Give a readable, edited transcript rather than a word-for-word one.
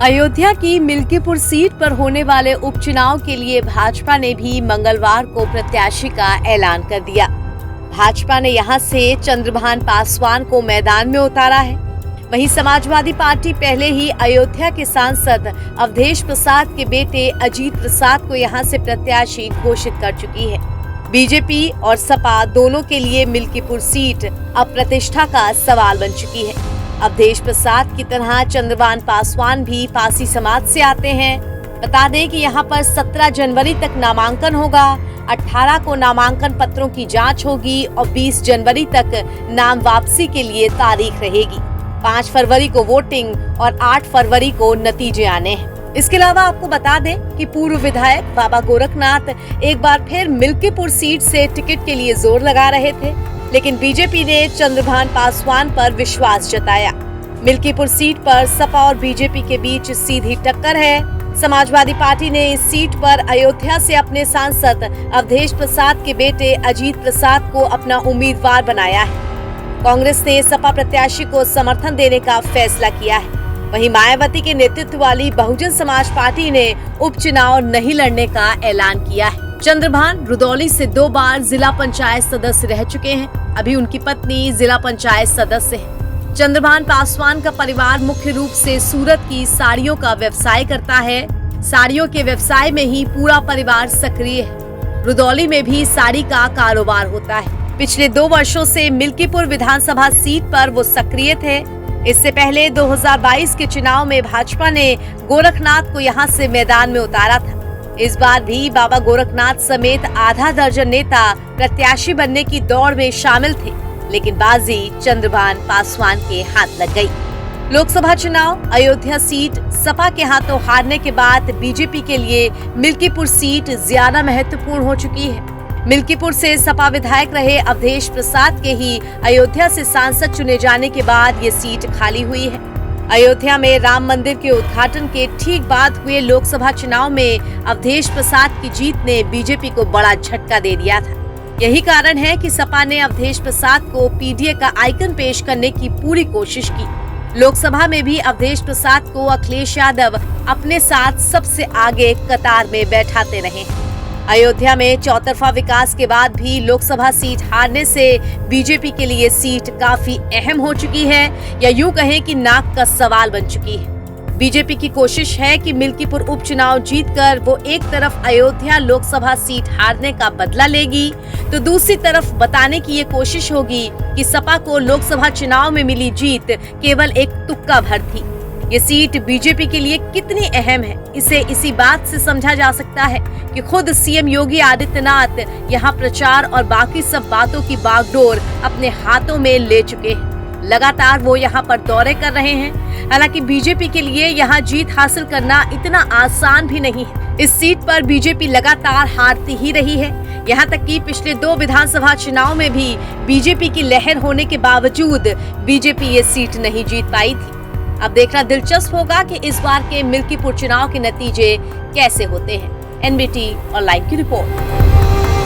अयोध्या की मिल्कीपुर सीट पर होने वाले उपचुनाव के लिए भाजपा ने भी मंगलवार को प्रत्याशी का ऐलान कर दिया। भाजपा ने यहां से चंद्रभान पासवान को मैदान में उतारा है। वहीं समाजवादी पार्टी पहले ही अयोध्या के सांसद अवधेश प्रसाद के बेटे अजीत प्रसाद को यहां से प्रत्याशी घोषित कर चुकी है। बीजेपी और सपा दोनों के लिए मिल्कीपुर सीट अब प्रतिष्ठा का सवाल बन चुकी है। अवधेश प्रसाद की तरह चंद्रभान पासवान भी पासी समाज से आते हैं। बता दें कि यहां पर 17 जनवरी तक नामांकन होगा, 18 को नामांकन पत्रों की जांच होगी और 20 जनवरी तक नाम वापसी के लिए तारीख रहेगी। 5 फरवरी को वोटिंग और 8 फरवरी को नतीजे आने हैं। इसके अलावा आपको बता दें कि पूर्व विधायक बाबा गोरखनाथ एक बार फिर मिल्कीपुर सीट से टिकट के लिए जोर लगा रहे थे, लेकिन बीजेपी ने चंद्रभान पासवान पर विश्वास जताया। मिल्कीपुर सीट पर सपा और बीजेपी के बीच सीधी टक्कर है। समाजवादी पार्टी ने इस सीट पर अयोध्या से अपने सांसद अवधेश प्रसाद के बेटे अजीत प्रसाद को अपना उम्मीदवार बनाया है। कांग्रेस ने सपा प्रत्याशी को समर्थन देने का फैसला किया है। वहीं मायावती के नेतृत्व वाली बहुजन समाज पार्टी ने उपचुनाव नहीं लड़ने का ऐलान किया है। चंद्रभान रुदौली से 2 बार जिला पंचायत सदस्य रह चुके हैं। अभी उनकी पत्नी जिला पंचायत सदस्य है। चंद्रभान पासवान का परिवार मुख्य रूप से सूरत की साड़ियों का व्यवसाय करता है। साड़ियों के व्यवसाय में ही पूरा परिवार सक्रिय है। रुदौली में भी साड़ी का कारोबार होता है। पिछले 2 वर्षों से मिल्कीपुर विधानसभा सीट पर वो सक्रिय थे। इससे पहले 2022 के चुनाव में भाजपा ने गोरखनाथ को यहां से मैदान में उतारा था। इस बार भी बाबा गोरखनाथ समेत आधा दर्जन नेता प्रत्याशी बनने की दौड़ में शामिल थे, लेकिन बाजी चंद्रभान पासवान के हाथ लग गई। लोकसभा चुनाव अयोध्या सीट सपा के हाथों हारने के बाद बीजेपी के लिए मिल्कीपुर सीट ज्यादा महत्वपूर्ण हो चुकी है। मिल्कीपुर से सपा विधायक रहे अवधेश प्रसाद के ही अयोध्या से सांसद चुने जाने के बाद ये सीट खाली हुई है। अयोध्या में राम मंदिर के उद्घाटन के ठीक बाद हुए लोकसभा चुनाव में अवधेश प्रसाद की जीत ने बीजेपी को बड़ा झटका दे दिया था। यही कारण है कि सपा ने अवधेश प्रसाद को पीडीए का आइकन पेश करने की पूरी कोशिश की। लोकसभा में भी अवधेश प्रसाद को अखिलेश यादव अपने साथ सबसे आगे कतार में बैठाते रहे। अयोध्या में चौतरफा विकास के बाद भी लोकसभा सीट हारने से बीजेपी के लिए सीट काफी अहम हो चुकी है, या यूं कहें कि नाक का सवाल बन चुकी है। बीजेपी की कोशिश है कि मिल्कीपुर उपचुनाव जीतकर वो एक तरफ अयोध्या लोकसभा सीट हारने का बदला लेगी, तो दूसरी तरफ बताने की ये कोशिश होगी कि सपा को लोकसभा चुनाव में मिली जीत केवल एक तुक्का भर थी। ये सीट बीजेपी के लिए कितनी अहम है, इसे इसी बात से समझा जा सकता है कि खुद सीएम योगी आदित्यनाथ यहाँ प्रचार और बाकी सब बातों की बागडोर अपने हाथों में ले चुके हैं। लगातार वो यहाँ पर दौरे कर रहे हैं। हालांकि बीजेपी के लिए यहाँ जीत हासिल करना इतना आसान भी नहीं है। इस सीट पर बीजेपी लगातार हारती ही रही है। यहाँ तक कि पिछले 2 विधानसभा चुनाव में भी बीजेपी की लहर होने के बावजूद बीजेपी ये सीट नहीं जीत पाई थी। अब देखना दिलचस्प होगा कि इस बार के मिल्कीपुर चुनाव के नतीजे कैसे होते हैं। एनबीटी और लाइव की रिपोर्ट।